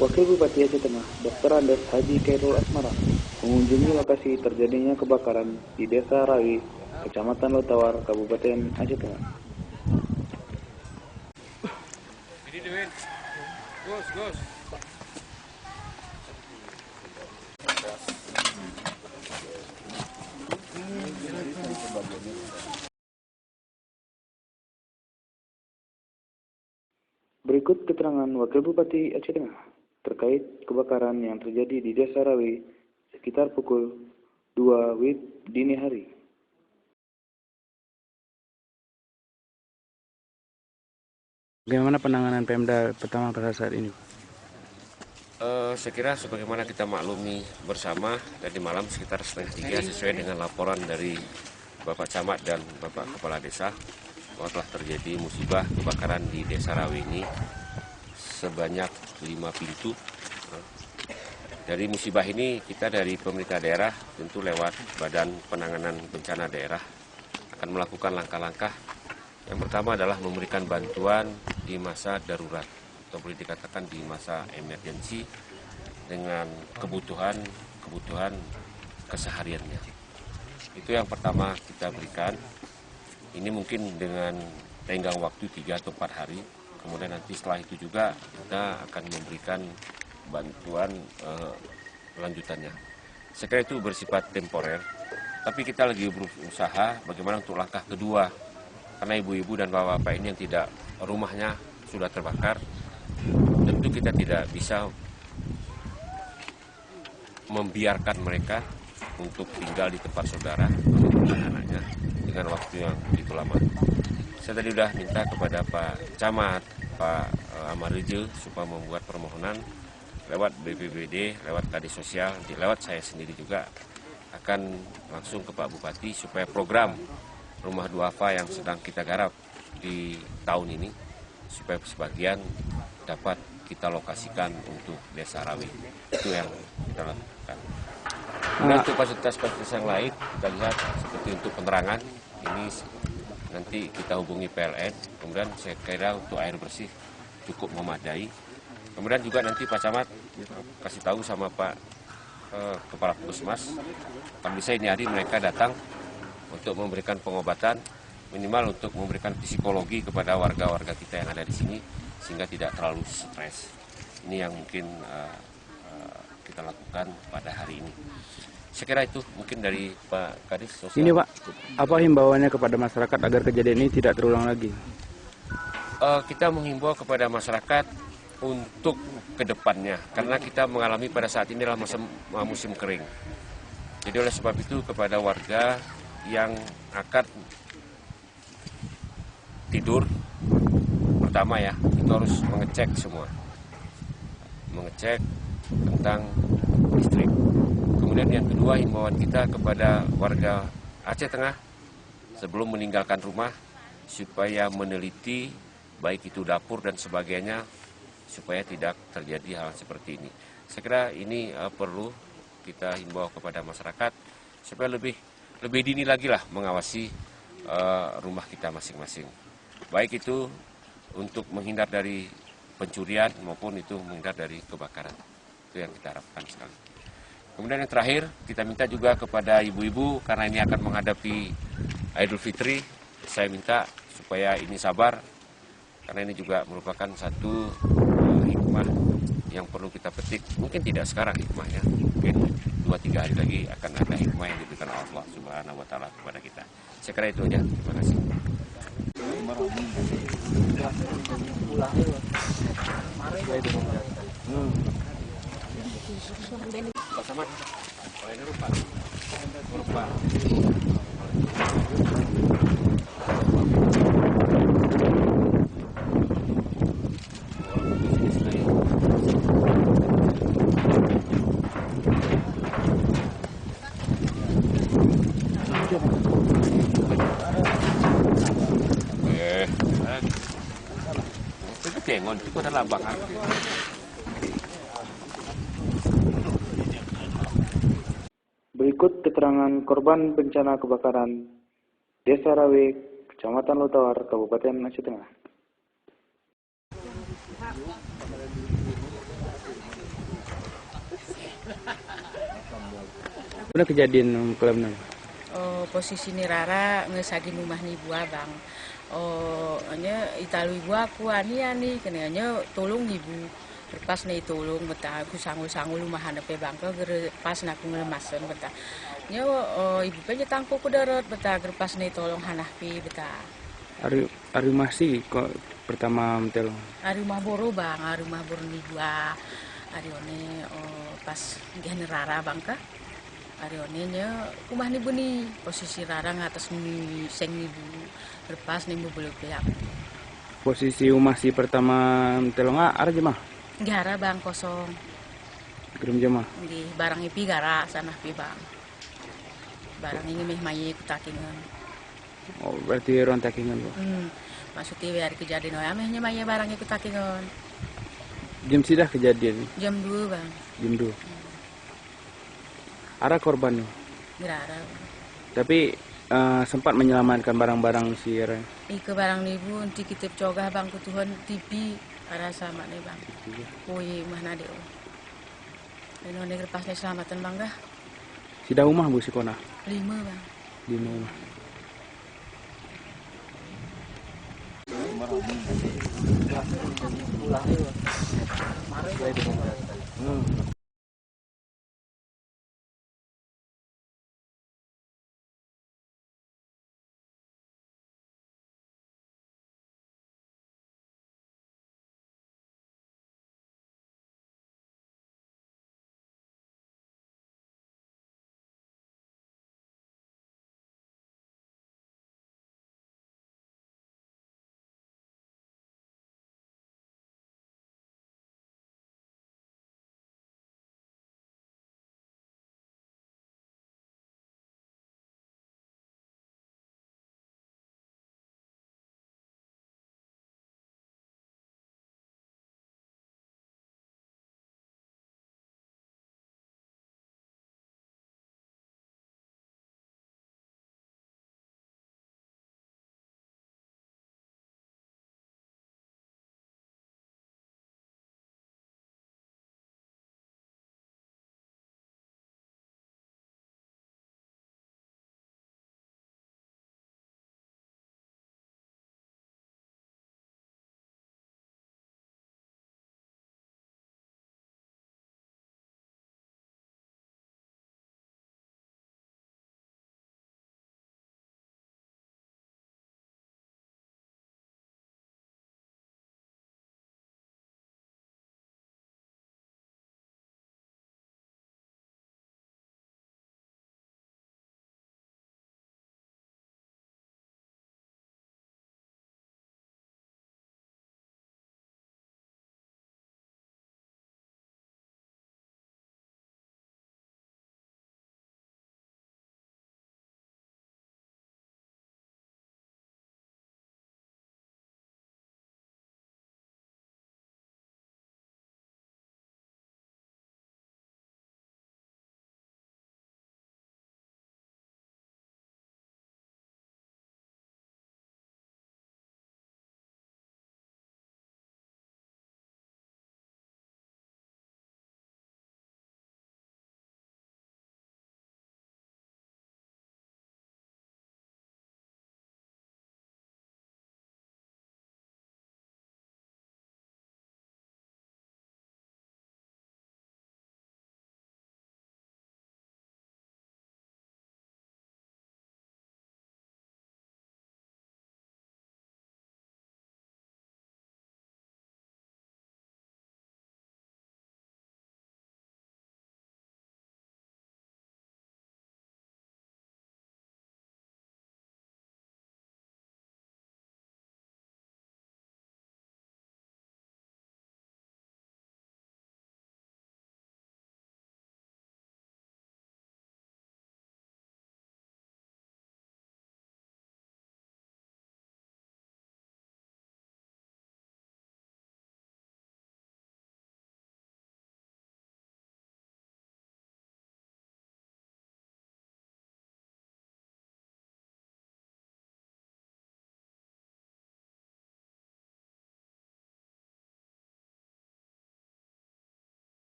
Wakil Bupati Aceh Tengah, Dr. Andes Haji Khairul Asmara, mengunjungi lokasi terjadinya kebakaran di Desa Rawi, Kecamatan Lotawar, Kabupaten Aceh Tengah. Berikut keterangan Wakil Bupati Aceh Tengah terkait kebakaran yang terjadi di Desa Rawi sekitar pukul 2 WIB dini hari. Bagaimana penanganan Pemda pertama pada saat ini? Saya kira sebagaimana kita maklumi bersama tadi malam sekitar 2:30 sesuai dengan laporan dari Bapak Camat dan Bapak Kepala Desa bahwa telah terjadi musibah kebakaran di Desa Rawi ini sebanyak 5 pintu. Dari musibah ini kita dari pemerintah daerah tentu lewat Badan Penanganan Bencana Daerah akan melakukan langkah-langkah. Yang pertama adalah memberikan bantuan di masa darurat atau boleh dikatakan di masa emergensi dengan kebutuhan kesehariannya. Itu yang pertama kita berikan. Ini mungkin dengan tenggang waktu 3 atau 4 hari. Kemudian nanti setelah itu juga kita akan memberikan bantuan lanjutannya. Saya kira itu bersifat temporer. Tapi kita lagi berusaha bagaimana untuk langkah kedua. Karena ibu-ibu dan bapak-bapak ini yang tidak rumahnya sudah terbakar, tentu kita tidak bisa membiarkan mereka untuk tinggal di tempat saudara dengan anak-anaknya dengan waktu yang begitu lama. Saya tadi sudah minta kepada Pak Camat, Pak Amarejo supaya membuat permohonan lewat BPBD, lewat Kadis Sosial, lewat saya sendiri juga akan langsung ke Pak Bupati supaya program Rumah Duafa yang sedang kita garap di tahun ini supaya sebagian dapat kita lokasikan untuk Desa Rawi. Itu yang kita lakukan. Dan untuk fasilitas-fasilitas yang lain, kita lihat seperti untuk penerangan, ini nanti kita hubungi PLN, kemudian saya kira untuk air bersih cukup memadai. Kemudian juga nanti Pak Camat kasih tahu sama Pak Kepala Puskesmas, kalau bisa ini hari mereka datang untuk memberikan pengobatan, minimal untuk memberikan psikologi kepada warga-warga kita yang ada di sini, sehingga tidak terlalu stres. Ini yang mungkin kita lakukan pada hari ini. Saya kira itu mungkin dari Pak Kadis Sosial. Ini Pak, apa himbauannya kepada masyarakat agar kejadian ini tidak terulang lagi? Kita menghimbau kepada masyarakat untuk kedepannya, karena kita mengalami pada saat ini adalah musim kering. Jadi oleh sebab itu kepada warga yang akan tidur, pertama ya, itu harus mengecek semua. Mengecek tentang listrik. Kemudian yang kedua, himbauan kita kepada warga Aceh Tengah sebelum meninggalkan rumah supaya meneliti baik itu dapur dan sebagainya supaya tidak terjadi hal seperti ini. Saya kira ini perlu kita himbau kepada masyarakat supaya lebih dini lagi lah mengawasi rumah kita masing-masing. Baik itu untuk menghindar dari pencurian maupun itu menghindar dari kebakaran. Itu yang kita harapkan sekali. Kemudian yang terakhir, kita minta juga kepada ibu-ibu, karena ini akan menghadapi Idul Fitri, saya minta supaya ini sabar, karena ini juga merupakan satu hikmah yang perlu kita petik. Mungkin tidak sekarang hikmahnya, mungkin 2-3 hari lagi akan ada hikmah yang diberikan Allah Subhanahu wa Ta'ala kepada kita. Saya kira itu aja. Terima kasih. Pak Samad, kalau ini rupa. Itu tengon, itu adalah bakar. Berikut keterangan korban bencana kebakaran Desa Rawi, Kecamatan Lotawar, Kabupaten Aceh Tengah. Udah kejadian kelam Oh, posisi ni Rara ngesagi rumah ni buah bang. Oh, hanya italu ibu aku ani kenanya tolong ibu. Lepas ni tolong betah aku sangul rumahan pe bang ke pas nak ngelemasan betah. Nya ibu pe tangko ku darat betah pas ni tolong hanapi betah. Ari masih kok pertama mentel. Ari rumah boro bang, ari rumah boro ni buah. Ari one pas gene Rara bang ka. Ari one nya rumah ni buni posisi Rara ngatas ni seng ibu. Lepas ni belum pihak. Posisi rumah si pertama mentel ada jemah. Gara bang kosong. Kirim jemah. Di barang ipi gara sana pi bang. Barang ini meh mayi kutakingan. Oh, berarti orang takingan bu. Maksudnya biar kejadian mehnya mayi barang ikut takingan. Jam sidah kejadian. Jam 2 bang. Jam 2. Ada korban nih. Gara. Tapi sempat menyelamatkan barang-barang si Rai. Ike barang ni bu nanti kita cogah bang ku Tuhan TV ada sama nih bang. Koi mana deh. Dan orang lepas ni selamatan bang dah. Sidah rumah bu si Kona. 5 bang. 5 rumah.